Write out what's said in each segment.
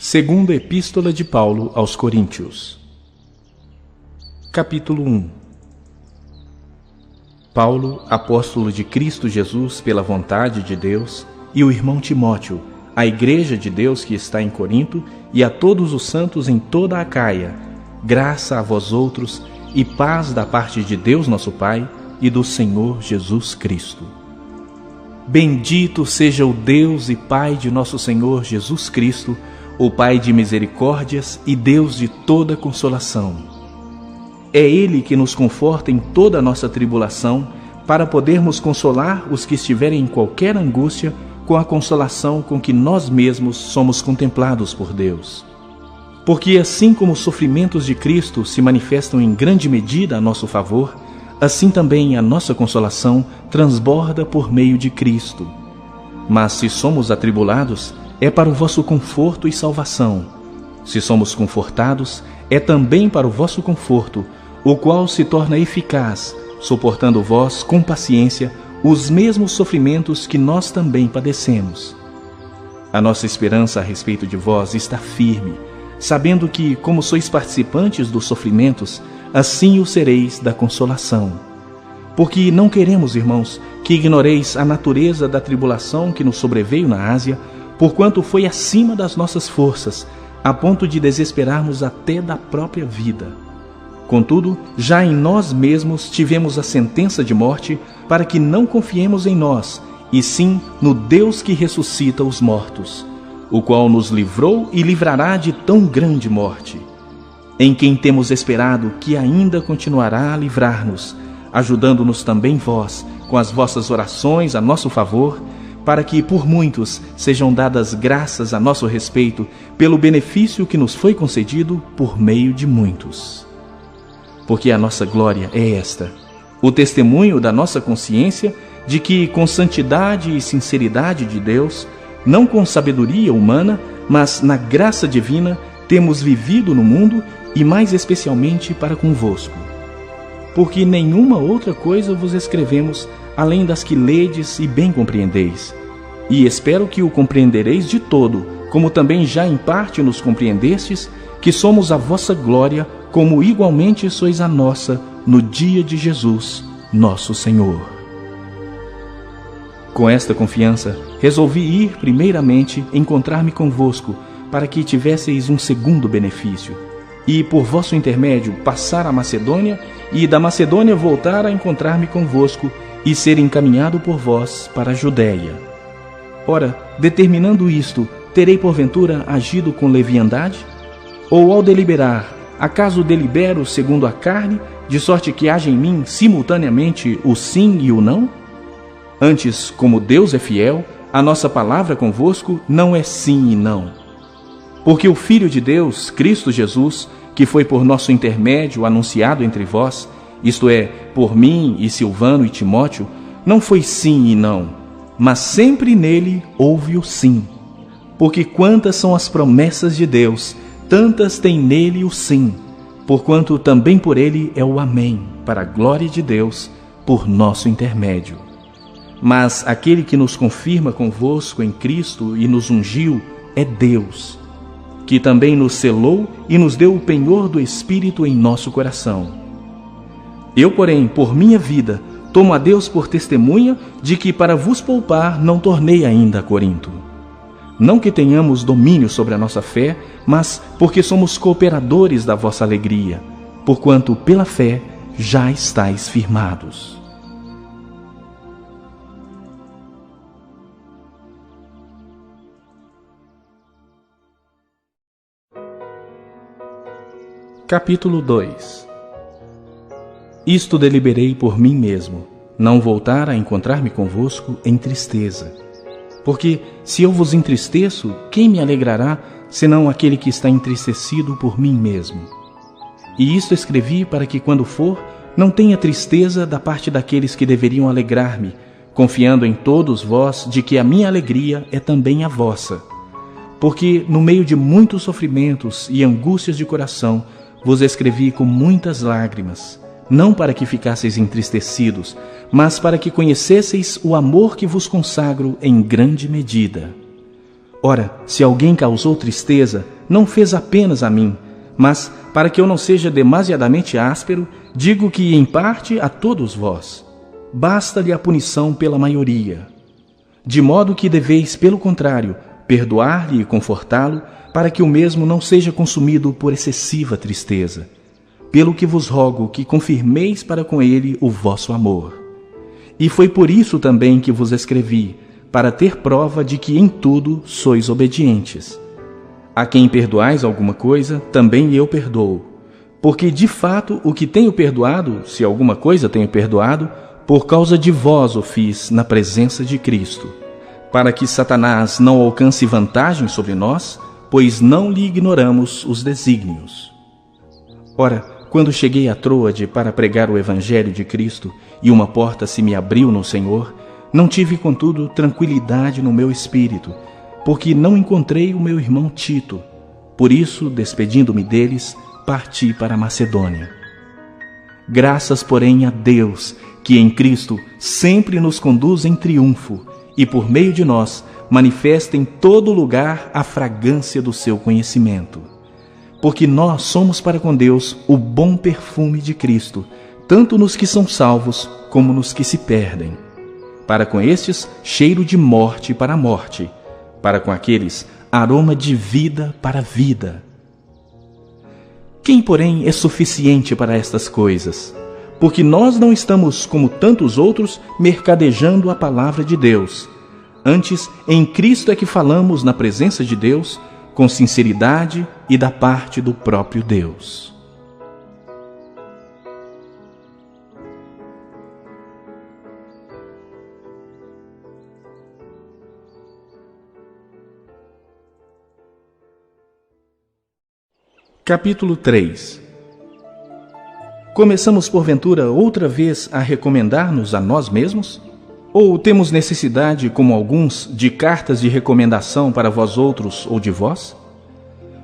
Segunda Epístola de Paulo aos Coríntios. Capítulo 1. Paulo, apóstolo de Cristo Jesus pela vontade de Deus, e o irmão Timóteo, à igreja de Deus que está em Corinto, e a todos os santos em toda a Acaia, graça a vós outros e paz da parte de Deus nosso Pai e do Senhor Jesus Cristo. Bendito seja o Deus e Pai de nosso Senhor Jesus Cristo, o Pai de misericórdias e Deus de toda consolação. É Ele que nos conforta em toda a nossa tribulação, para podermos consolar os que estiverem em qualquer angústia com a consolação com que nós mesmos somos contemplados por Deus. Porque assim como os sofrimentos de Cristo se manifestam em grande medida a nosso favor, assim também a nossa consolação transborda por meio de Cristo. Mas se somos atribulados, é para o vosso conforto e salvação. Se somos confortados, é também para o vosso conforto, o qual se torna eficaz, suportando vós com paciência os mesmos sofrimentos que nós também padecemos. A nossa esperança a respeito de vós está firme, sabendo que, como sois participantes dos sofrimentos, assim o sereis da consolação. Porque não queremos, irmãos, que ignoreis a natureza da tribulação que nos sobreveio na Ásia, porquanto foi acima das nossas forças, a ponto de desesperarmos até da própria vida. Contudo, já em nós mesmos tivemos a sentença de morte, para que não confiemos em nós, e sim no Deus que ressuscita os mortos, o qual nos livrou e livrará de tão grande morte, em quem temos esperado que ainda continuará a livrar-nos, ajudando-nos também vós, com as vossas orações a nosso favor, para que por muitos sejam dadas graças a nosso respeito, pelo benefício que nos foi concedido por meio de muitos. Porque a nossa glória é esta, o testemunho da nossa consciência de que, com santidade e sinceridade de Deus, não com sabedoria humana, mas na graça divina, temos vivido no mundo e mais especialmente para convosco. Porque nenhuma outra coisa vos escrevemos, além das que ledes e bem compreendeis. E espero que o compreendereis de todo, como também já em parte nos compreendestes, que somos a vossa glória, como igualmente sois a nossa, no dia de Jesus, nosso Senhor. Com esta confiança, resolvi ir primeiramente encontrar-me convosco, para que tivesseis um segundo benefício, e por vosso intermédio passar a Macedônia, e da Macedônia voltar a encontrar-me convosco, e ser encaminhado por vós para a Judéia. Ora, determinando isto, terei porventura agido com leviandade? Ou ao deliberar, acaso delibero segundo a carne, de sorte que haja em mim simultaneamente o sim e o não? Antes, como Deus é fiel, a nossa palavra convosco não é sim e não. Porque o Filho de Deus, Cristo Jesus, que foi por nosso intermédio anunciado entre vós, isto é, por mim e Silvano e Timóteo, não foi sim e não, mas sempre nele houve o sim. Porque quantas são as promessas de Deus, tantas tem nele o sim, porquanto também por ele é o amém, para a glória de Deus, por nosso intermédio. Mas aquele que nos confirma convosco em Cristo e nos ungiu é Deus, que também nos selou e nos deu o penhor do Espírito em nosso coração. Eu, porém, por minha vida, tomo a Deus por testemunha de que para vos poupar não tornei ainda a Corinto. Não que tenhamos domínio sobre a nossa fé, mas porque somos cooperadores da vossa alegria, porquanto pela fé já estáis firmados. Capítulo 2. Isto deliberei por mim mesmo, não voltar a encontrar-me convosco em tristeza. Porque, se eu vos entristeço, quem me alegrará, senão aquele que está entristecido por mim mesmo? E isto escrevi para que, quando for, não tenha tristeza da parte daqueles que deveriam alegrar-me, confiando em todos vós de que a minha alegria é também a vossa. Porque, no meio de muitos sofrimentos e angústias de coração, vos escrevi com muitas lágrimas, não para que ficasseis entristecidos, mas para que conhecesseis o amor que vos consagro em grande medida. Ora, se alguém causou tristeza, não fez apenas a mim, mas, para que eu não seja demasiadamente áspero, digo que, em parte, a todos vós. Basta-lhe a punição pela maioria. De modo que deveis, pelo contrário, perdoar-lhe e confortá-lo, para que o mesmo não seja consumido por excessiva tristeza. Pelo que vos rogo que confirmeis para com ele o vosso amor. E foi por isso também que vos escrevi, para ter prova de que em tudo sois obedientes. A quem perdoais alguma coisa, também eu perdoo. Porque, de fato, o que tenho perdoado, se alguma coisa tenho perdoado, por causa de vós o fiz na presença de Cristo, para que Satanás não alcance vantagem sobre nós, pois não lhe ignoramos os desígnios. Ora, quando cheguei a Troade para pregar o Evangelho de Cristo, e uma porta se me abriu no Senhor, não tive, contudo, tranquilidade no meu espírito, porque não encontrei o meu irmão Tito. Por isso, despedindo-me deles, parti para a Macedônia. Graças, porém, a Deus, que em Cristo sempre nos conduz em triunfo, e por meio de nós manifesta em todo lugar a fragrância do seu conhecimento. Porque nós somos para com Deus o bom perfume de Cristo, tanto nos que são salvos como nos que se perdem. Para com estes, cheiro de morte para a morte, para com aqueles, aroma de vida para a vida. Quem, porém, é suficiente para estas coisas? Porque nós não estamos, como tantos outros, mercadejando a palavra de Deus. Antes, em Cristo é que falamos na presença de Deus, com sinceridade e da parte do próprio Deus. Capítulo 3. Começamos, porventura, outra vez a recomendar-nos a nós mesmos? Ou temos necessidade, como alguns, de cartas de recomendação para vós outros ou de vós?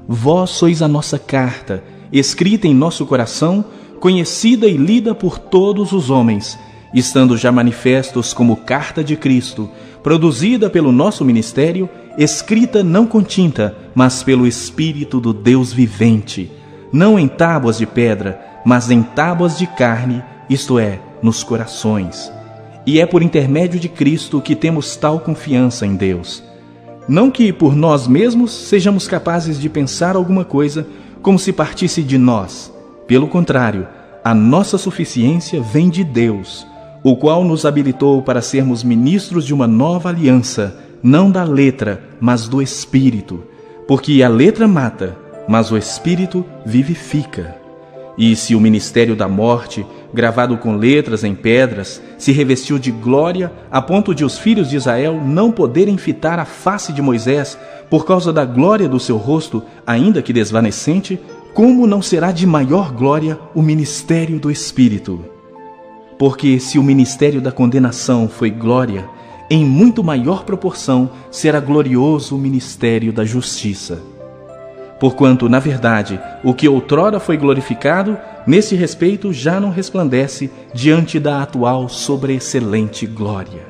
Vós sois a nossa carta, escrita em nosso coração, conhecida e lida por todos os homens, estando já manifestos como carta de Cristo, produzida pelo nosso ministério, escrita não com tinta, mas pelo Espírito do Deus vivente, não em tábuas de pedra, mas em tábuas de carne, isto é, nos corações. E é por intermédio de Cristo que temos tal confiança em Deus. Não que por nós mesmos sejamos capazes de pensar alguma coisa como se partisse de nós. Pelo contrário, a nossa suficiência vem de Deus, o qual nos habilitou para sermos ministros de uma nova aliança, não da letra, mas do Espírito. Porque a letra mata, mas o Espírito vivifica. E se o ministério da morte, gravado com letras em pedras, se revestiu de glória a ponto de os filhos de Israel não poderem fitar a face de Moisés por causa da glória do seu rosto, ainda que desvanecente, como não será de maior glória o ministério do Espírito? Porque se o ministério da condenação foi glória, em muito maior proporção será glorioso o ministério da justiça. Porquanto, na verdade, o que outrora foi glorificado, nesse respeito já não resplandece diante da atual sobreexcelente glória.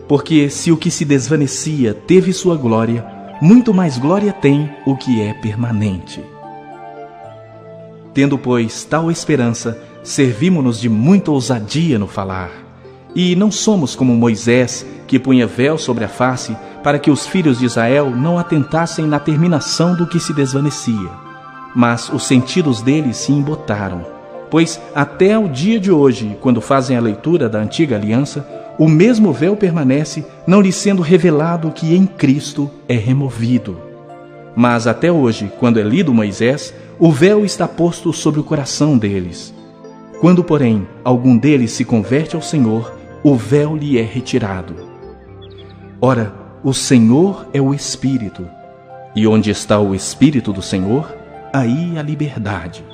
Porque se o que se desvanecia teve sua glória, muito mais glória tem o que é permanente. Tendo, pois, tal esperança, servimo-nos de muita ousadia no falar. E não somos como Moisés, que punha véu sobre a face, para que os filhos de Israel não atentassem na terminação do que se desvanecia. Mas os sentidos deles se embotaram, pois até ao dia de hoje, quando fazem a leitura da antiga aliança, o mesmo véu permanece, não lhe sendo revelado que em Cristo é removido. Mas até hoje, quando é lido Moisés, o véu está posto sobre o coração deles. Quando, porém, algum deles se converte ao Senhor, o véu lhe é retirado. Ora, o Senhor é o Espírito, e onde está o Espírito do Senhor, aí a liberdade.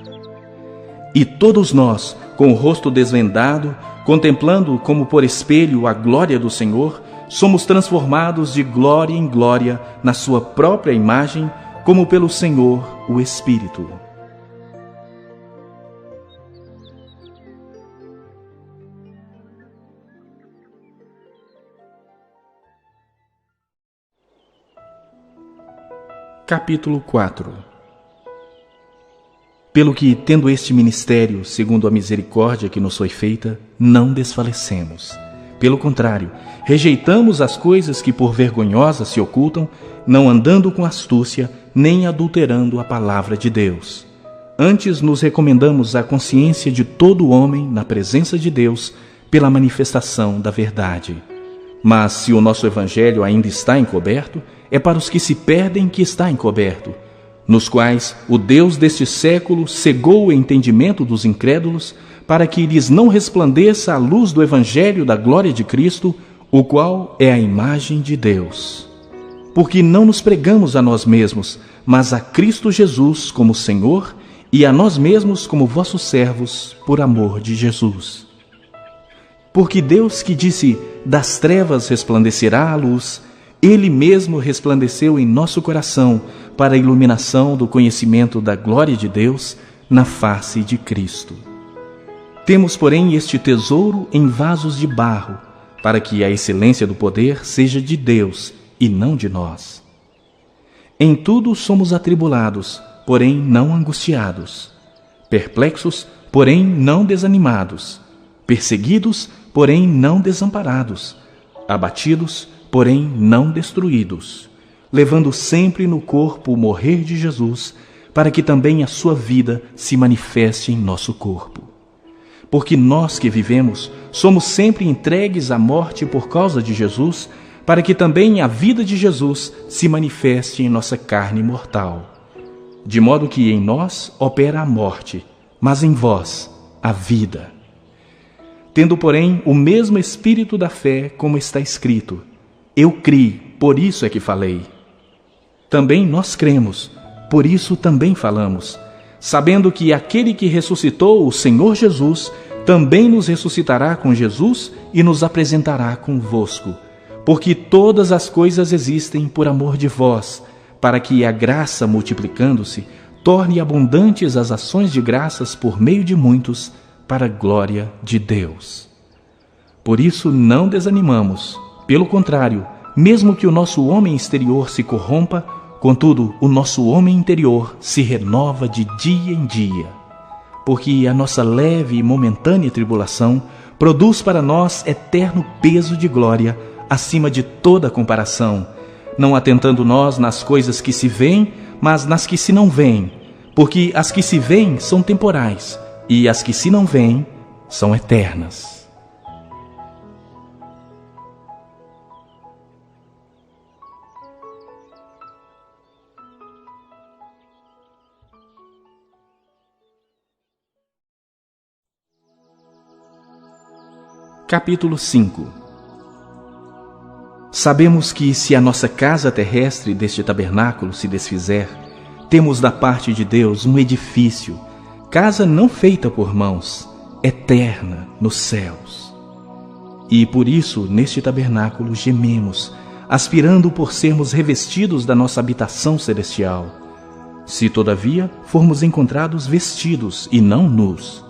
E todos nós, com o rosto desvendado, contemplando como por espelho a glória do Senhor, somos transformados de glória em glória na sua própria imagem, como pelo Senhor, o Espírito. Capítulo 4. Pelo que, tendo este ministério, segundo a misericórdia que nos foi feita, não desfalecemos. Pelo contrário, rejeitamos as coisas que por vergonhosas se ocultam, não andando com astúcia, nem adulterando a palavra de Deus. Antes nos recomendamos à consciência de todo homem na presença de Deus, pela manifestação da verdade. Mas se o nosso evangelho ainda está encoberto, é para os que se perdem que está encoberto, nos quais o Deus deste século cegou o entendimento dos incrédulos, para que lhes não resplandeça a luz do evangelho da glória de Cristo, o qual é a imagem de Deus. Porque não nos pregamos a nós mesmos, mas a Cristo Jesus como Senhor, e a nós mesmos como vossos servos, por amor de Jesus. Porque Deus, que disse, das trevas resplandecerá a luz, Ele mesmo resplandeceu em nosso coração para a iluminação do conhecimento da glória de Deus na face de Cristo. Temos, porém, este tesouro em vasos de barro, para que a excelência do poder seja de Deus e não de nós. Em tudo somos atribulados, porém não angustiados, perplexos, porém não desanimados, perseguidos, porém não desamparados, abatidos, porém não destruídos, levando sempre no corpo o morrer de Jesus, para que também a sua vida se manifeste em nosso corpo. Porque nós que vivemos somos sempre entregues à morte por causa de Jesus, para que também a vida de Jesus se manifeste em nossa carne mortal. De modo que em nós opera a morte, mas em vós a vida. Tendo, porém, o mesmo espírito da fé, como está escrito, eu criei, por isso é que falei. Também nós cremos, por isso também falamos, sabendo que aquele que ressuscitou o Senhor Jesus também nos ressuscitará com Jesus e nos apresentará convosco, porque todas as coisas existem por amor de vós, para que a graça, multiplicando-se, torne abundantes as ações de graças por meio de muitos, para a glória de Deus. Por isso não desanimamos, pelo contrário, mesmo que o nosso homem exterior se corrompa, contudo, o nosso homem interior se renova de dia em dia, porque a nossa leve e momentânea tribulação produz para nós eterno peso de glória, acima de toda comparação, não atentando nós nas coisas que se veem, mas nas que se não veem, porque as que se veem são temporais, e as que se não veem são eternas. Capítulo 5. Sabemos que, se a nossa casa terrestre deste tabernáculo se desfizer, temos da parte de Deus um edifício, casa não feita por mãos, eterna nos céus. E por isso, neste tabernáculo, gememos, aspirando por sermos revestidos da nossa habitação celestial, se todavia formos encontrados vestidos e não nus.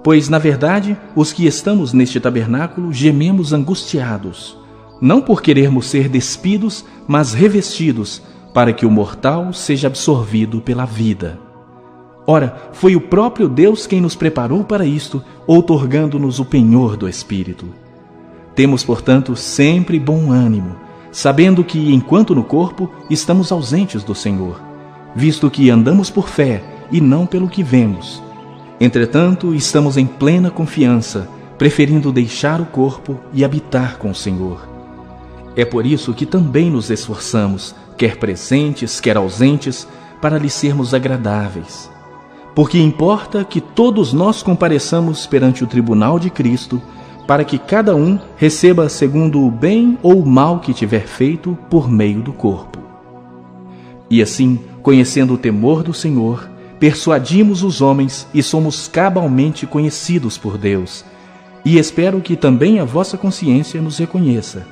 Pois, na verdade, os que estamos neste tabernáculo gememos angustiados, não por querermos ser despidos, mas revestidos, para que o mortal seja absorvido pela vida. Ora, foi o próprio Deus quem nos preparou para isto, outorgando-nos o penhor do Espírito. Temos, portanto, sempre bom ânimo, sabendo que, enquanto no corpo, estamos ausentes do Senhor, visto que andamos por fé e não pelo que vemos. Entretanto, estamos em plena confiança, preferindo deixar o corpo e habitar com o Senhor. É por isso que também nos esforçamos, quer presentes, quer ausentes, para lhe sermos agradáveis. Porque importa que todos nós compareçamos perante o tribunal de Cristo, para que cada um receba segundo o bem ou o mal que tiver feito por meio do corpo. E assim, conhecendo o temor do Senhor, persuadimos os homens e somos cabalmente conhecidos por Deus, e espero que também a vossa consciência nos reconheça.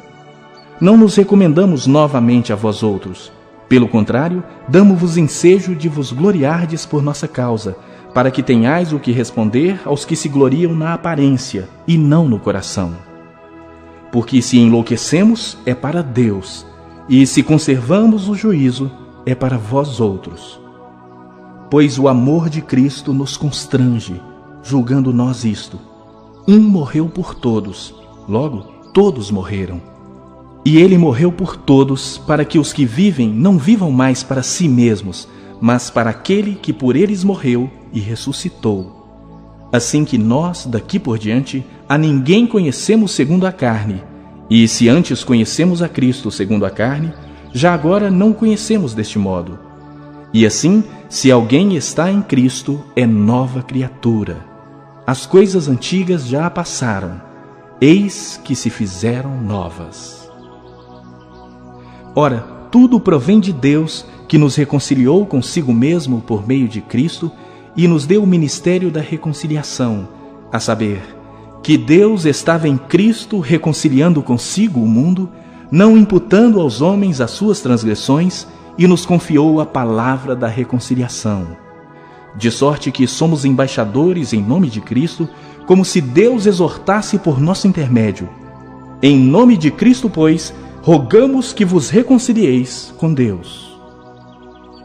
Não nos recomendamos novamente a vós outros. Pelo contrário, damo-vos ensejo de vos gloriardes por nossa causa, para que tenhais o que responder aos que se gloriam na aparência e não no coração. Porque se enlouquecemos, é para Deus, e se conservamos o juízo, é para vós outros. Pois o amor de Cristo nos constrange, julgando nós isto: um morreu por todos, logo todos morreram. E ele morreu por todos, para que os que vivem não vivam mais para si mesmos, mas para aquele que por eles morreu e ressuscitou. Assim que nós, daqui por diante, a ninguém conhecemos segundo a carne. E se antes conhecemos a Cristo segundo a carne, já agora não o conhecemos deste modo. E assim, se alguém está em Cristo, é nova criatura. As coisas antigas já passaram, eis que se fizeram novas. Ora, tudo provém de Deus, que nos reconciliou consigo mesmo por meio de Cristo e nos deu o ministério da reconciliação, a saber, que Deus estava em Cristo reconciliando consigo o mundo, não imputando aos homens as suas transgressões, e nos confiou a palavra da reconciliação. De sorte que somos embaixadores em nome de Cristo, como se Deus exortasse por nosso intermédio. Em nome de Cristo, pois, rogamos que vos reconcilieis com Deus.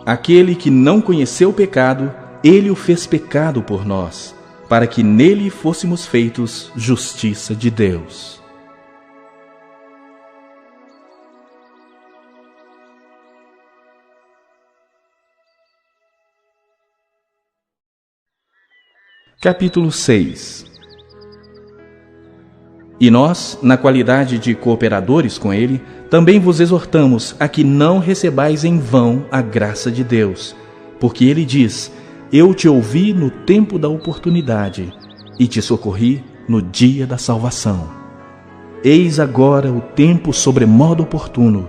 Aquele que não conheceu o pecado, ele o fez pecado por nós, para que nele fôssemos feitos justiça de Deus. Capítulo 6. E nós, na qualidade de cooperadores com ele, também vos exortamos a que não recebais em vão a graça de Deus, porque ele diz: eu te ouvi no tempo da oportunidade e te socorri no dia da salvação. Eis agora o tempo sobremodo oportuno,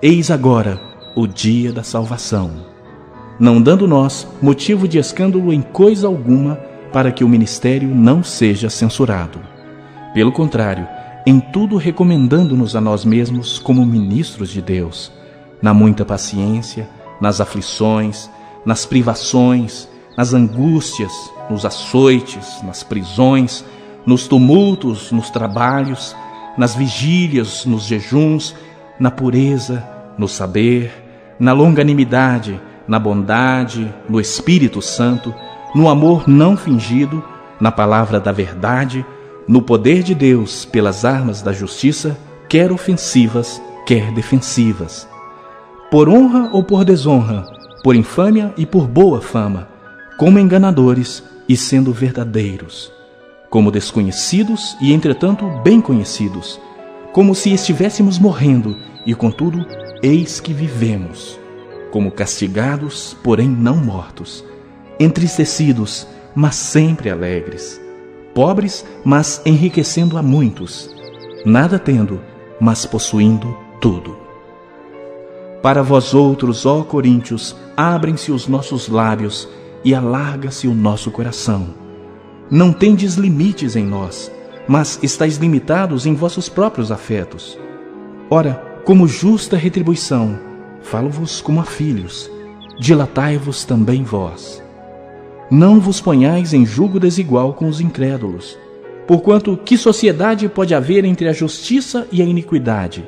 eis agora o dia da salvação. Não dando nós motivo de escândalo em coisa alguma, para que o ministério não seja censurado. Pelo contrário, em tudo recomendando-nos a nós mesmos como ministros de Deus, na muita paciência, nas aflições, nas privações, nas angústias, nos açoites, nas prisões, nos tumultos, nos trabalhos, nas vigílias, nos jejuns, na pureza, no saber, na longanimidade, na bondade, no Espírito Santo, no amor não fingido, na palavra da verdade, no poder de Deus pelas armas da justiça, quer ofensivas, quer defensivas. Por honra ou por desonra, por infâmia e por boa fama, como enganadores e sendo verdadeiros, como desconhecidos e entretanto bem conhecidos, como se estivéssemos morrendo e contudo eis que vivemos, como castigados, porém não mortos, entristecidos, mas sempre alegres, pobres, mas enriquecendo a muitos, nada tendo, mas possuindo tudo. Para vós outros, ó coríntios, abrem-se os nossos lábios e alarga-se o nosso coração. Não tendes limites em nós, mas estáis limitados em vossos próprios afetos. Ora, como justa retribuição, falo-vos como a filhos, dilatai-vos também vós. Não vos ponhais em julgo desigual com os incrédulos, porquanto que sociedade pode haver entre a justiça e a iniquidade?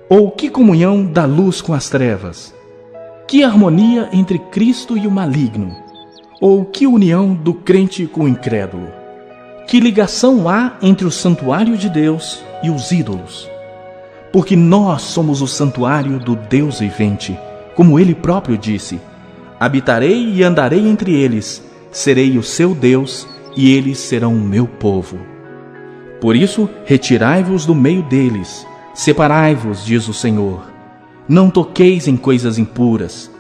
Ou que comunhão da luz com as trevas? Que harmonia entre Cristo e o maligno? Ou que união do crente com o incrédulo? Que ligação há entre o santuário de Deus e os ídolos? Porque nós somos o santuário do Deus vivente, como ele próprio disse: habitarei e andarei entre eles, serei o seu Deus, e eles serão o meu povo. Por isso, retirai-vos do meio deles, separai-vos, diz o Senhor. Não toqueis em coisas impuras,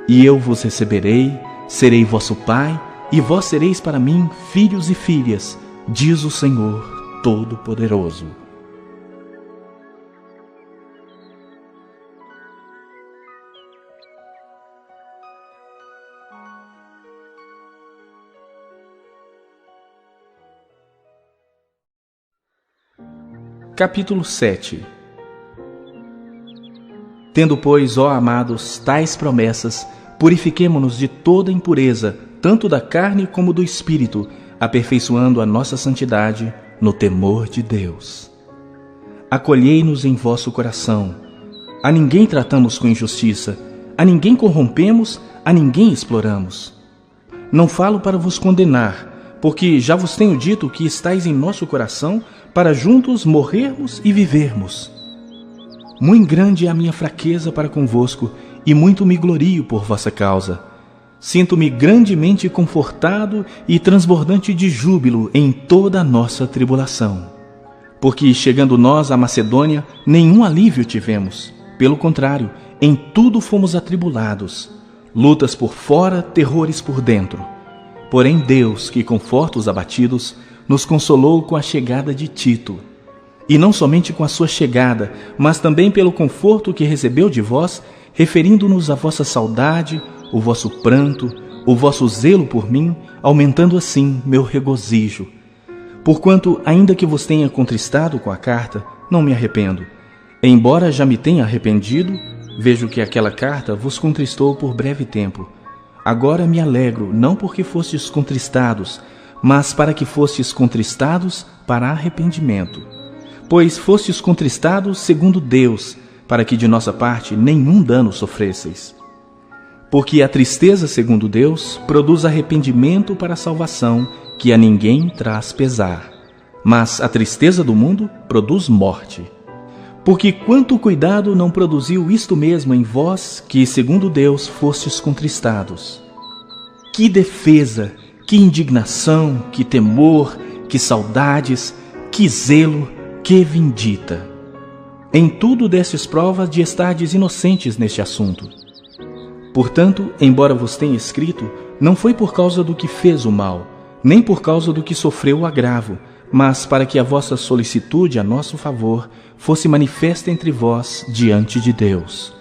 e eu vos receberei, serei vosso Pai, e vós sereis para mim filhos e filhas, diz o Senhor Todo-Poderoso. Capítulo 7. Tendo, pois, ó amados, tais promessas, purifiquemo-nos de toda impureza, tanto da carne como do espírito, aperfeiçoando a nossa santidade no temor de Deus. Acolhei-nos em vosso coração. A ninguém tratamos com injustiça, a ninguém corrompemos, a ninguém exploramos. Não falo para vos condenar, porque já vos tenho dito que estáis em nosso coração para juntos morrermos e vivermos. Muito grande é a minha fraqueza para convosco, e muito me glorio por vossa causa. Sinto-me grandemente confortado e transbordante de júbilo em toda a nossa tribulação. Porque, chegando nós à Macedônia, nenhum alívio tivemos. Pelo contrário, em tudo fomos atribulados. Lutas por fora, terrores por dentro. Porém Deus, que conforta os abatidos, nos consolou com a chegada de Tito. E não somente com a sua chegada, mas também pelo conforto que recebeu de vós, referindo-nos à vossa saudade, o vosso pranto, o vosso zelo por mim, aumentando assim meu regozijo. Porquanto, ainda que vos tenha contristado com a carta, não me arrependo. Embora já me tenha arrependido, vejo que aquela carta vos contristou por breve tempo. Agora me alegro, não porque fostes contristados, mas para que fostes contristados para arrependimento. Pois fostes contristados segundo Deus, para que de nossa parte nenhum dano sofresseis. Porque a tristeza segundo Deus produz arrependimento para a salvação, que a ninguém traz pesar. Mas a tristeza do mundo produz morte. Porque quanto cuidado não produziu isto mesmo em vós, que segundo Deus fostes contristados. Que defesa, que indignação, que temor, que saudades, que zelo, que vindita. Em tudo destes provas de estardes inocentes neste assunto. Portanto, embora vos tenha escrito, não foi por causa do que fez o mal, nem por causa do que sofreu o agravo, mas para que a vossa solicitude a nosso favor fosse manifesta entre vós diante de Deus.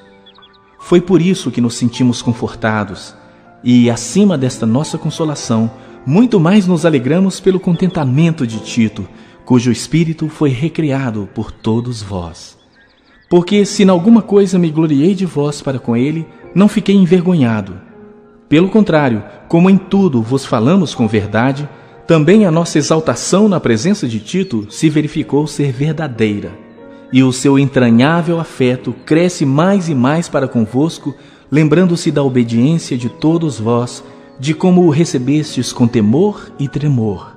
Foi por isso que nos sentimos confortados, e acima desta nossa consolação, muito mais nos alegramos pelo contentamento de Tito, cujo espírito foi recriado por todos vós. Porque se em alguma coisa me gloriei de vós para com ele, não fiquei envergonhado. Pelo contrário, como em tudo vos falamos com verdade, também a nossa exaltação na presença de Tito se verificou ser verdadeira, e o seu entranhável afeto cresce mais e mais para convosco, lembrando-se da obediência de todos vós, de como o recebestes com temor e tremor.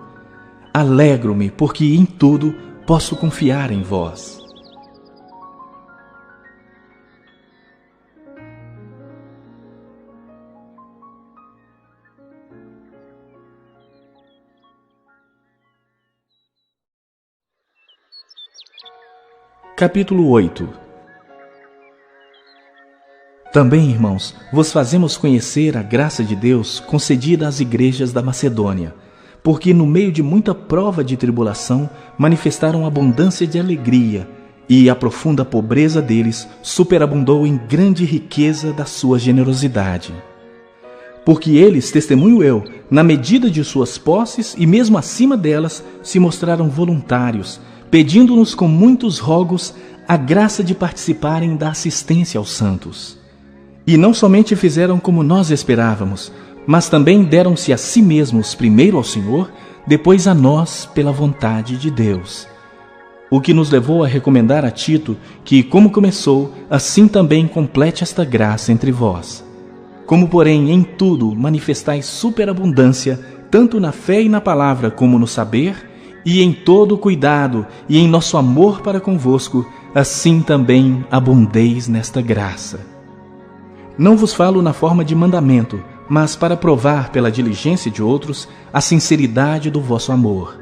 Alegro-me, porque em tudo posso confiar em vós. Capítulo 8. Também, irmãos, vos fazemos conhecer a graça de Deus concedida às igrejas da Macedônia, porque no meio de muita prova de tribulação manifestaram abundância de alegria, e a profunda pobreza deles superabundou em grande riqueza da sua generosidade. Porque eles, testemunho eu, na medida de suas posses e mesmo acima delas, se mostraram voluntários, pedindo-nos com muitos rogos a graça de participarem da assistência aos santos. E não somente fizeram como nós esperávamos, mas também deram-se a si mesmos primeiro ao Senhor, depois a nós pela vontade de Deus. O que nos levou a recomendar a Tito que, como começou, assim também complete esta graça entre vós. Como, porém, em tudo manifestais superabundância, tanto na fé e na palavra como no saber, e em todo cuidado e em nosso amor para convosco, assim também abundeis nesta graça. Não vos falo na forma de mandamento, mas para provar pela diligência de outros a sinceridade do vosso amor.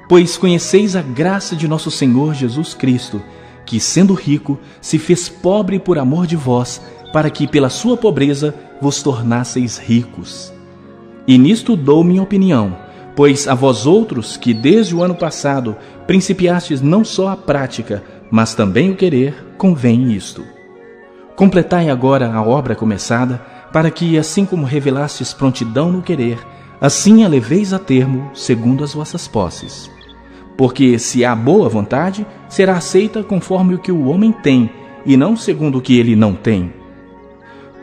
Pois conheceis a graça de nosso Senhor Jesus Cristo, que, sendo rico, se fez pobre por amor de vós, para que pela sua pobreza vos tornasseis ricos. E nisto dou minha opinião, pois a vós outros, que desde o ano passado principiastes não só a prática, mas também o querer, convém isto. Completai agora a obra começada, para que, assim como revelastes prontidão no querer, assim a leveis a termo, segundo as vossas posses. Porque, se há boa vontade, será aceita conforme o que o homem tem, e não segundo o que ele não tem.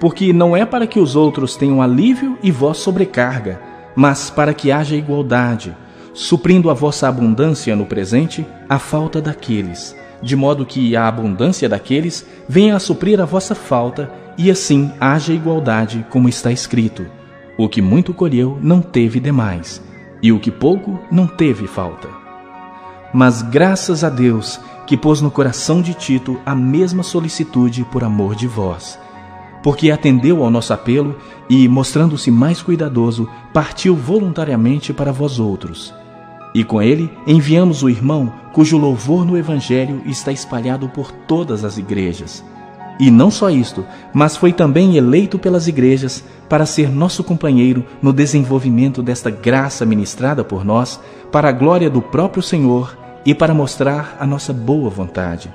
Porque não é para que os outros tenham alívio e vós sobrecarga, mas para que haja igualdade, suprindo a vossa abundância no presente a falta daqueles, de modo que a abundância daqueles venha a suprir a vossa falta, e assim haja igualdade, como está escrito: o que muito colheu não teve demais, e o que pouco não teve falta. Mas graças a Deus, que pôs no coração de Tito a mesma solicitude por amor de vós, porque atendeu ao nosso apelo e, mostrando-se mais cuidadoso, partiu voluntariamente para vós outros. E com ele enviamos o irmão, cujo louvor no Evangelho está espalhado por todas as igrejas. E não só isto, mas foi também eleito pelas igrejas para ser nosso companheiro no desenvolvimento desta graça ministrada por nós, para a glória do próprio Senhor e para mostrar a nossa boa vontade,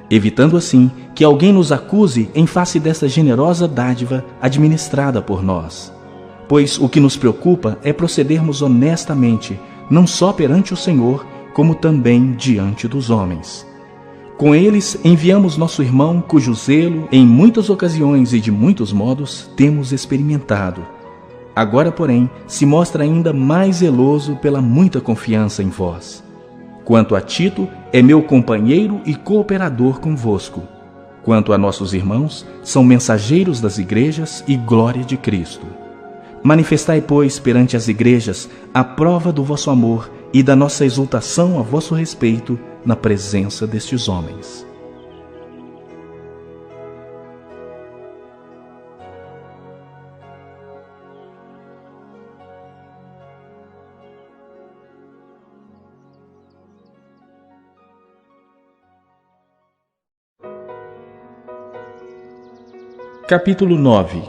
evitando assim que alguém nos acuse em face desta generosa dádiva administrada por nós. Pois o que nos preocupa é procedermos honestamente, não só perante o Senhor, como também diante dos homens. Com eles enviamos nosso irmão, cujo zelo, em muitas ocasiões e de muitos modos, temos experimentado. Agora, porém, se mostra ainda mais zeloso pela muita confiança em vós. Quanto a Tito, é meu companheiro e cooperador convosco. Quanto a nossos irmãos, são mensageiros das igrejas e glória de Cristo. Manifestai, pois, perante as igrejas a prova do vosso amor e da nossa exultação a vosso respeito na presença destes homens. Capítulo 9.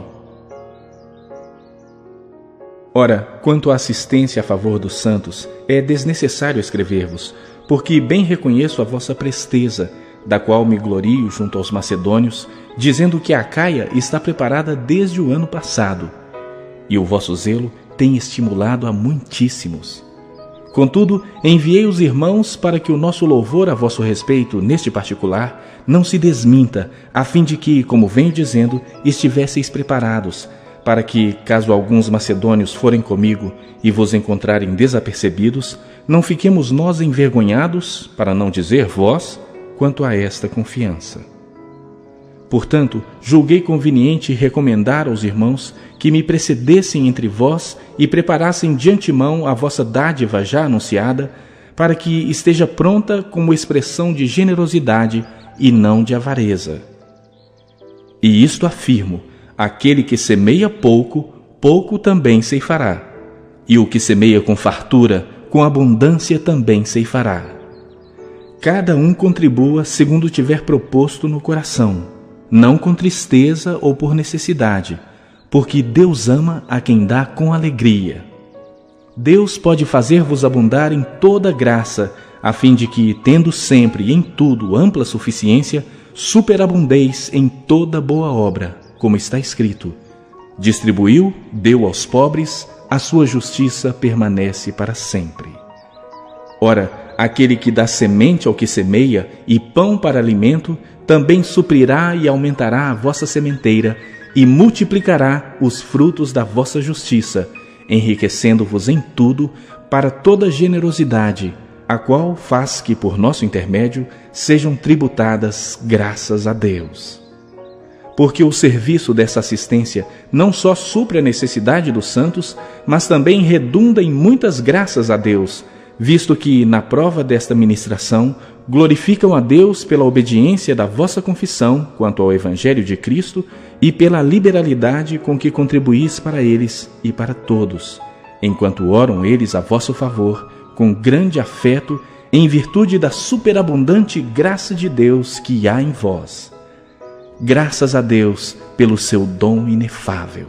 Ora, quanto à assistência a favor dos santos, é desnecessário escrever-vos, porque bem reconheço a vossa presteza, da qual me glorio junto aos macedônios, dizendo que a Acaia está preparada desde o ano passado, e o vosso zelo tem estimulado a muitíssimos. Contudo, enviei os irmãos para que o nosso louvor a vosso respeito, neste particular, não se desminta, a fim de que, como venho dizendo, estivesseis preparados, para que, caso alguns macedônios forem comigo e vos encontrarem desapercebidos, não fiquemos nós envergonhados, para não dizer vós, quanto a esta confiança. Portanto, julguei conveniente recomendar aos irmãos que me precedessem entre vós e preparassem de antemão a vossa dádiva já anunciada, para que esteja pronta como expressão de generosidade e não de avareza. E isto afirmo: aquele que semeia pouco, pouco também ceifará, e o que semeia com fartura, com abundância também ceifará. Cada um contribua segundo tiver proposto no coração, não com tristeza ou por necessidade, porque Deus ama a quem dá com alegria. Deus pode fazer-vos abundar em toda graça, a fim de que, tendo sempre e em tudo ampla suficiência, superabundeis em toda boa obra, como está escrito: distribuiu, deu aos pobres, a sua justiça permanece para sempre. Ora, aquele que dá semente ao que semeia e pão para alimento, também suprirá e aumentará a vossa sementeira e multiplicará os frutos da vossa justiça, enriquecendo-vos em tudo para toda generosidade, a qual faz que, por nosso intermédio, sejam tributadas graças a Deus. Porque o serviço dessa assistência não só supre a necessidade dos santos, mas também redunda em muitas graças a Deus, visto que, na prova desta ministração, glorificam a Deus pela obediência da vossa confissão quanto ao Evangelho de Cristo e pela liberalidade com que contribuís para eles e para todos, enquanto oram eles a vosso favor, com grande afeto, em virtude da superabundante graça de Deus que há em vós. Graças a Deus pelo seu dom inefável.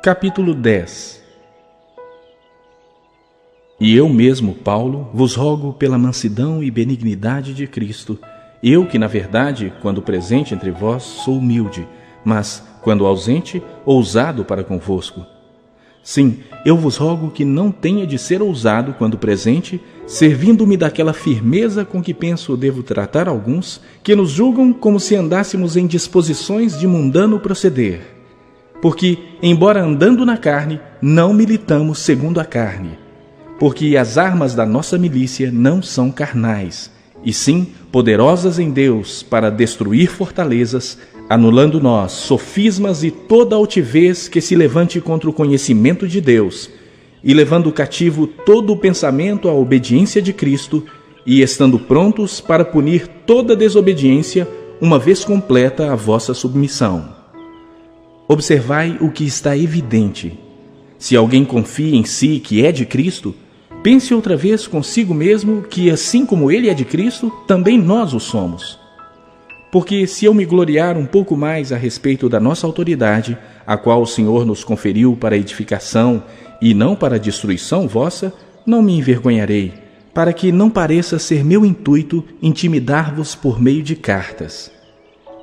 Capítulo 10. E eu mesmo, Paulo, vos rogo pela mansidão e benignidade de Cristo, eu que, na verdade, quando presente entre vós, sou humilde, mas, quando ausente, ousado para convosco. Sim, eu vos rogo que não tenha de ser ousado quando presente, servindo-me daquela firmeza com que penso devo tratar alguns, que nos julgam como se andássemos em disposições de mundano proceder. Porque, embora andando na carne, não militamos segundo a carne. Porque as armas da nossa milícia não são carnais, e sim poderosas em Deus para destruir fortalezas, anulando nós sofismas e toda altivez que se levante contra o conhecimento de Deus, e levando cativo todo o pensamento à obediência de Cristo, e estando prontos para punir toda desobediência, uma vez completa a vossa submissão. Observai o que está evidente. Se alguém confia em si que é de Cristo, pense outra vez consigo mesmo que, assim como ele é de Cristo, também nós o somos. Porque se eu me gloriar um pouco mais a respeito da nossa autoridade, a qual o Senhor nos conferiu para edificação e não para destruição vossa, não me envergonharei, para que não pareça ser meu intuito intimidar-vos por meio de cartas.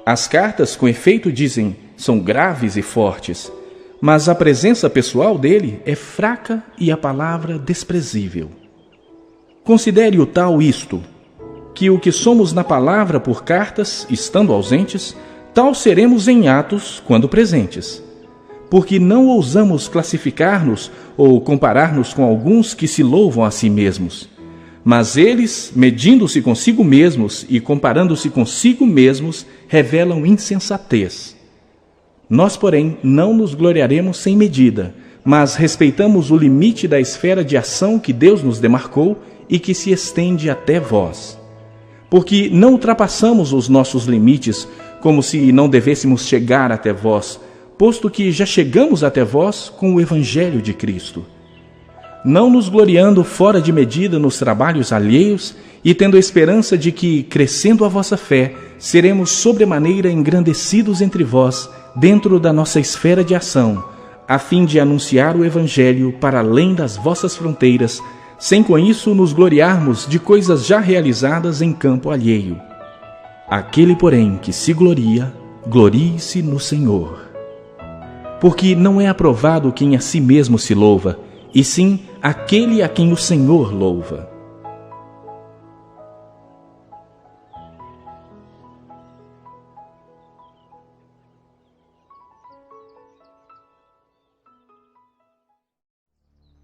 As cartas, com efeito, dizem, são graves e fortes, mas a presença pessoal dele é fraca e a palavra desprezível. Considere o tal isto, que o que somos na palavra por cartas, estando ausentes, tal seremos em atos quando presentes. Porque não ousamos classificar-nos ou comparar-nos com alguns que se louvam a si mesmos. Mas eles, medindo-se consigo mesmos e comparando-se consigo mesmos, revelam insensatez. Nós, porém, não nos gloriaremos sem medida, mas respeitamos o limite da esfera de ação que Deus nos demarcou e que se estende até vós. Porque não ultrapassamos os nossos limites, como se não devêssemos chegar até vós, posto que já chegamos até vós com o Evangelho de Cristo. Não nos gloriando fora de medida nos trabalhos alheios e tendo a esperança de que, crescendo a vossa fé, seremos sobremaneira engrandecidos entre vós, dentro da nossa esfera de ação, a fim de anunciar o Evangelho para além das vossas fronteiras, sem com isso nos gloriarmos de coisas já realizadas em campo alheio. Aquele, porém, que se gloria, glorie-se no Senhor. Porque não é aprovado quem a si mesmo se louva, e sim aquele a quem o Senhor louva.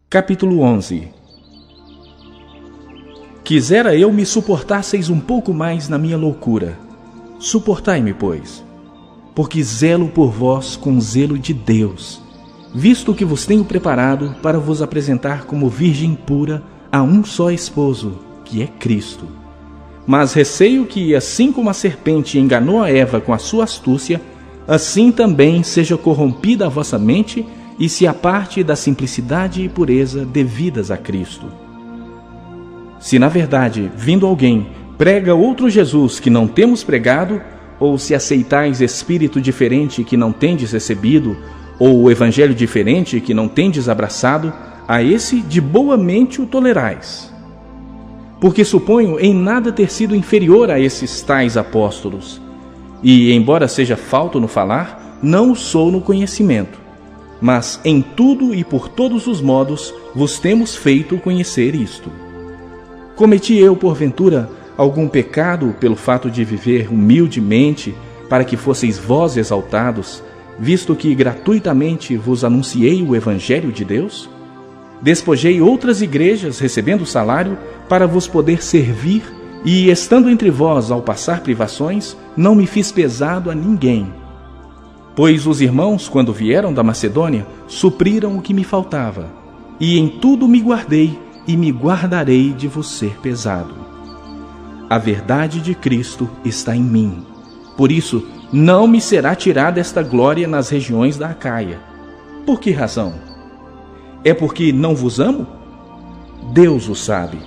Capítulo 11. Quisera eu me suportasseis um pouco mais na minha loucura. Suportai-me, pois, porque zelo por vós com zelo de Deus, visto que vos tenho preparado para vos apresentar como virgem pura a um só esposo, que é Cristo. Mas receio que, assim como a serpente enganou a Eva com a sua astúcia, assim também seja corrompida a vossa mente e se aparte da simplicidade e pureza devidas a Cristo. Se na verdade, vindo alguém, prega outro Jesus que não temos pregado, ou se aceitais espírito diferente que não tendes recebido, ou o evangelho diferente que não tendes abraçado, a esse de boa mente o tolerais. Porque suponho em nada ter sido inferior a esses tais apóstolos. E, embora seja falto no falar, não o sou no conhecimento. Mas em tudo e por todos os modos vos temos feito conhecer isto. Cometi eu, porventura, algum pecado pelo fato de viver humildemente, para que fosseis vós exaltados, visto que gratuitamente vos anunciei o Evangelho de Deus? Despojei outras igrejas, recebendo salário, para vos poder servir, e, estando entre vós ao passar privações, não me fiz pesado a ninguém. Pois os irmãos, quando vieram da Macedônia, supriram o que me faltava, e em tudo me guardei e me guardarei de vos ser pesado. A verdade de Cristo está em mim. Por isso, não me será tirada esta glória nas regiões da Acaia. Por que razão? É porque não vos amo? Deus o sabe.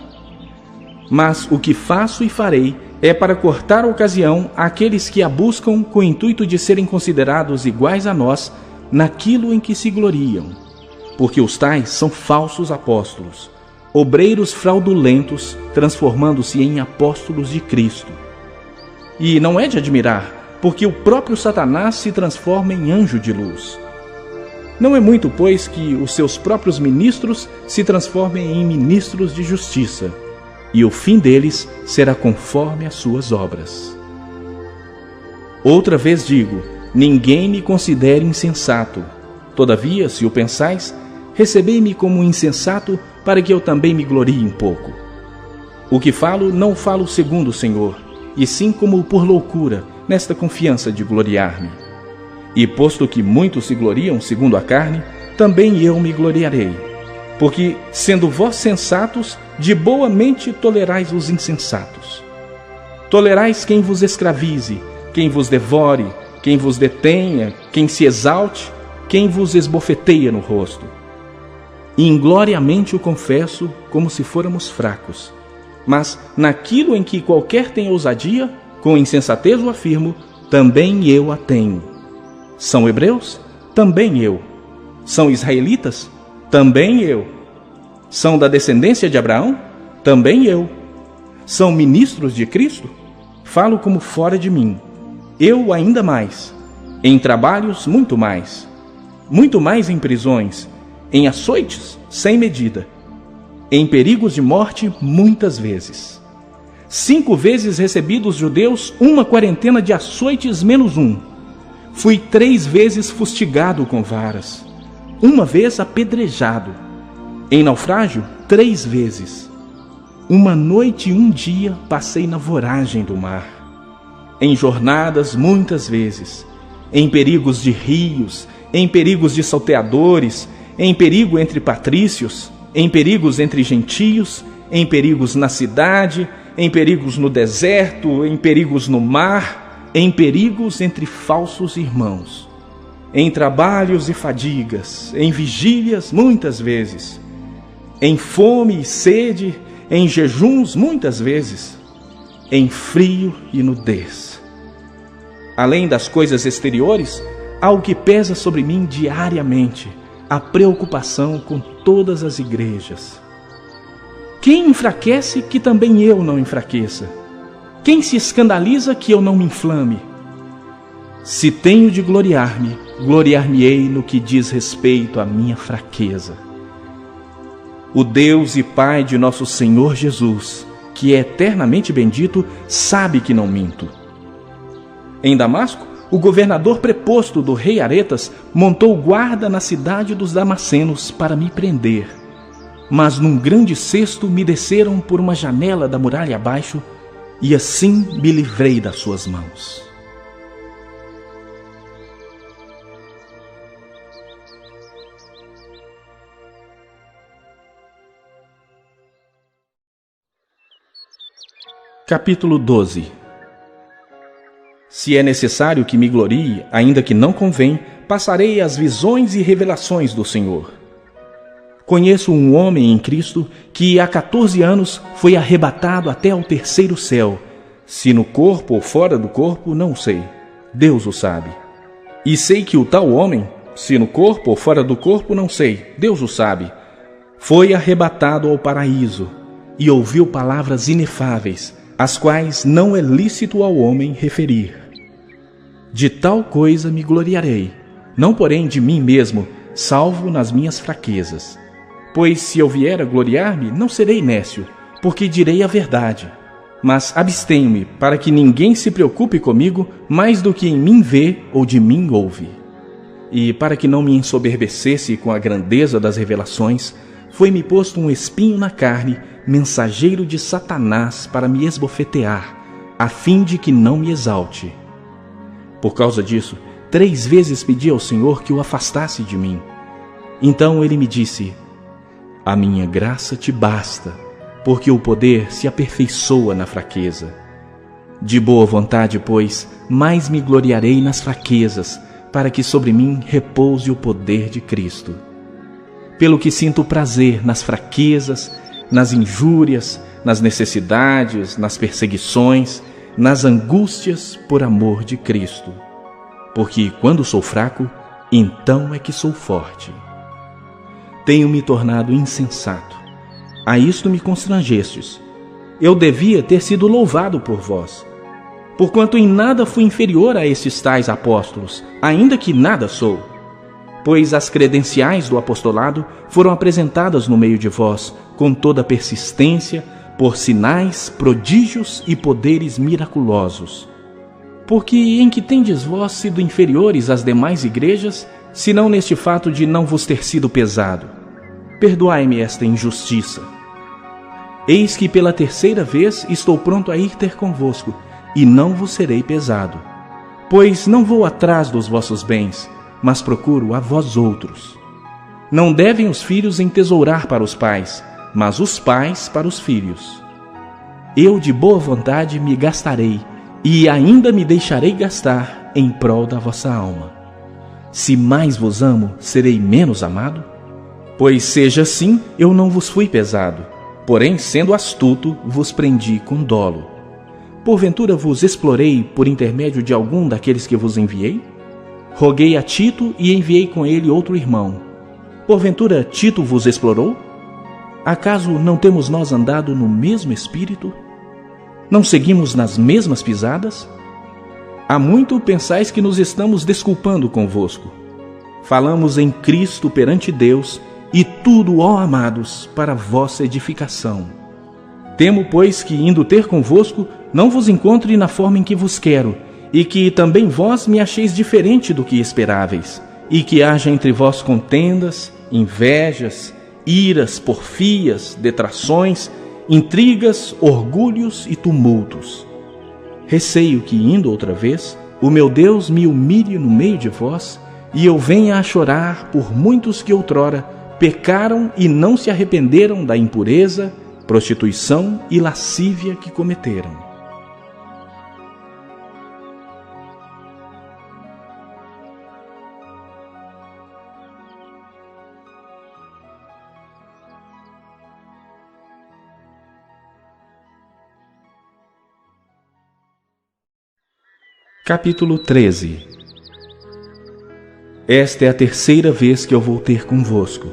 Mas o que faço e farei é para cortar a ocasião àqueles que a buscam com o intuito de serem considerados iguais a nós naquilo em que se gloriam. Porque os tais são falsos apóstolos, obreiros fraudulentos, transformando-se em apóstolos de Cristo. E não é de admirar, porque o próprio Satanás se transforma em anjo de luz. Não é muito, pois, que os seus próprios ministros se transformem em ministros de justiça, e o fim deles será conforme as suas obras. Outra vez digo, ninguém me considere insensato, Todavia, se o pensais, recebei-me como um insensato, para que eu também me glorie um pouco. O que falo, não falo segundo o Senhor, e sim como por loucura, nesta confiança de gloriar-me. E posto que muitos se gloriam segundo a carne, também eu me gloriarei. Porque, sendo vós sensatos, de boa mente tolerais os insensatos. Tolerais quem vos escravize, quem vos devore, quem vos detenha, quem se exalte, quem vos esbofeteia no rosto. E ingloriamente o confesso, como se fôramos fracos. Mas, naquilo em que qualquer tem ousadia, com insensatez o afirmo, também eu a tenho. São hebreus? Também eu. São israelitas? Também eu. São da descendência de Abraão? Também eu. São ministros de Cristo? Falo como fora de mim. Eu ainda mais. Em trabalhos, muito mais. Muito mais em prisões, em açoites, sem medida. Em perigos de morte, muitas vezes. 5 vezes recebi dos judeus 1/40 de açoites menos 1. Fui 3 vezes fustigado com varas. 1 vez apedrejado. Em naufrágio, 3 vezes. 1 noite e 1 dia passei na voragem do mar. Em jornadas, muitas vezes. Em perigos de rios, em perigos de salteadores, em perigo entre patrícios, em perigos entre gentios, em perigos na cidade, em perigos no deserto, em perigos no mar, em perigos entre falsos irmãos, em trabalhos e fadigas, em vigílias muitas vezes, em fome e sede, em jejuns muitas vezes, em frio e nudez. Além das coisas exteriores, há o que pesa sobre mim diariamente, a preocupação com todas as igrejas. Quem enfraquece, que também eu não enfraqueça? Quem se escandaliza, que eu não me inflame? Se tenho de gloriar-me, gloriar-me-ei no que diz respeito à minha fraqueza. O Deus e Pai de nosso Senhor Jesus, que é eternamente bendito, sabe que não minto. Em Damasco, o governador preposto do rei Aretas montou guarda na cidade dos Damascenos para me prender. Mas num grande cesto me desceram por uma janela da muralha abaixo, e assim me livrei das suas mãos. Capítulo 12. Se é necessário que me glorie, ainda que não convém, passarei as visões e revelações do Senhor. Conheço um homem em Cristo que há 14 anos foi arrebatado até ao 3º céu. Se no corpo ou fora do corpo, não sei. Deus o sabe. E sei que o tal homem, se no corpo ou fora do corpo, não sei. Deus o sabe. Foi arrebatado ao paraíso e ouviu palavras inefáveis, as quais não é lícito ao homem referir. De tal coisa me gloriarei, não porém de mim mesmo, salvo nas minhas fraquezas. Pois se eu vier a gloriar-me, não serei nécio, porque direi a verdade. Mas abstenho-me, para que ninguém se preocupe comigo mais do que em mim vê ou de mim ouve. E para que não me ensoberbecesse com a grandeza das revelações, foi-me posto um espinho na carne, mensageiro de Satanás para me esbofetear, a fim de que não me exalte. Por causa disso, 3 vezes pedi ao Senhor que o afastasse de mim. Então ele me disse: a minha graça te basta, porque o poder se aperfeiçoa na fraqueza. De boa vontade, pois, mais me gloriarei nas fraquezas, para que sobre mim repouse o poder de Cristo. Pelo que sinto prazer nas fraquezas, nas injúrias, nas necessidades, nas perseguições, nas angústias por amor de Cristo. Porque quando sou fraco, então é que sou forte. Tenho me tornado insensato. A isto me constrangestes. Eu devia ter sido louvado por vós, porquanto em nada fui inferior a estes tais apóstolos, ainda que nada sou. Pois as credenciais do apostolado foram apresentadas no meio de vós, com toda persistência, por sinais, prodígios e poderes miraculosos. Porque em que tendes vós sido inferiores às demais igrejas, senão neste fato de não vos ter sido pesado. Perdoai-me esta injustiça. Eis que pela terceira vez estou pronto a ir ter convosco, e não vos serei pesado. Pois não vou atrás dos vossos bens, mas procuro a vós outros. Não devem os filhos entesourar para os pais, mas os pais para os filhos. Eu de boa vontade me gastarei, e ainda me deixarei gastar em prol da vossa alma. Se mais vos amo, serei menos amado? Pois seja assim, eu não vos fui pesado, porém, sendo astuto, vos prendi com dolo. Porventura vos explorei por intermédio de algum daqueles que vos enviei? Roguei a Tito e enviei com ele outro irmão. Porventura Tito vos explorou? Acaso não temos nós andado no mesmo espírito? Não seguimos nas mesmas pisadas? Há muito pensais que nos estamos desculpando convosco. Falamos em Cristo perante Deus, e tudo, ó amados, para vossa edificação. Temo, pois, que indo ter convosco, não vos encontre na forma em que vos quero, e que também vós me acheis diferente do que esperáveis, e que haja entre vós contendas, invejas, iras, porfias, detrações, intrigas, orgulhos e tumultos. Receio que, indo outra vez, o meu Deus me humilhe no meio de vós, e eu venha a chorar por muitos que outrora pecaram e não se arrependeram da impureza, prostituição e lascívia que cometeram. Capítulo 13. Esta é a terceira vez que eu vou ter convosco.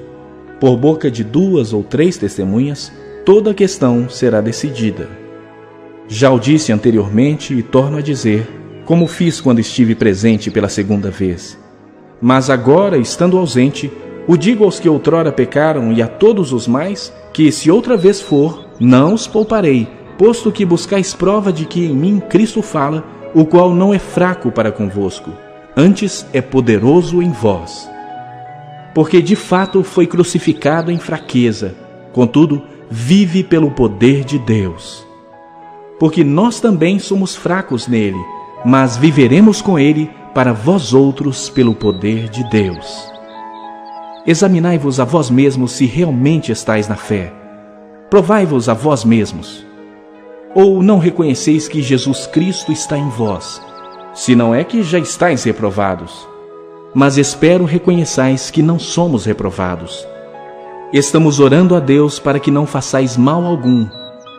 Por boca de 2 ou 3 testemunhas, toda a questão será decidida. Já o disse anteriormente e torno a dizer, como fiz quando estive presente pela segunda vez. Mas agora, estando ausente, o digo aos que outrora pecaram e a todos os mais, que se outra vez for, não os pouparei, posto que buscais prova de que em mim Cristo fala, o qual não é fraco para convosco, antes é poderoso em vós. Porque de fato foi crucificado em fraqueza, contudo, vive pelo poder de Deus. Porque nós também somos fracos nele, mas viveremos com ele para vós outros pelo poder de Deus. Examinai-vos a vós mesmos se realmente estáis na fé. Provai-vos a vós mesmos. Ou não reconheceis que Jesus Cristo está em vós, se não é que já estáis reprovados? Mas espero reconheçais que não somos reprovados. Estamos orando a Deus para que não façais mal algum,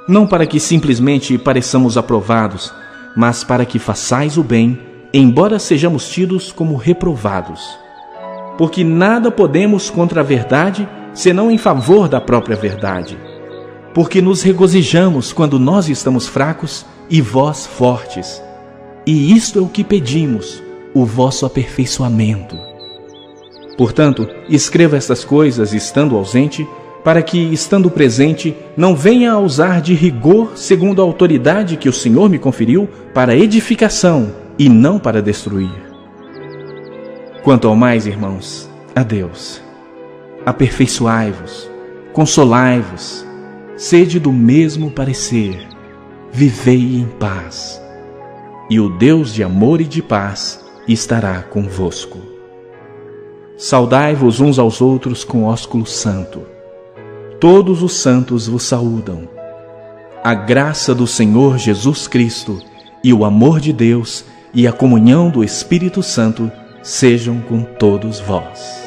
não para que simplesmente pareçamos aprovados, mas para que façais o bem, embora sejamos tidos como reprovados. Porque nada podemos contra a verdade, senão em favor da própria verdade. Porque nos regozijamos quando nós estamos fracos e vós fortes. E isto é o que pedimos, o vosso aperfeiçoamento. Portanto, escreva estas coisas estando ausente, para que, estando presente, não venha a usar de rigor segundo a autoridade que o Senhor me conferiu para edificação e não para destruir. Quanto ao mais, irmãos, adeus. Aperfeiçoai-vos, consolai-vos, sede do mesmo parecer, vivei em paz. E o Deus de amor e de paz estará convosco. Saudai-vos uns aos outros com ósculo santo. Todos os santos vos saúdam. A graça do Senhor Jesus Cristo e o amor de Deus e a comunhão do Espírito Santo sejam com todos vós.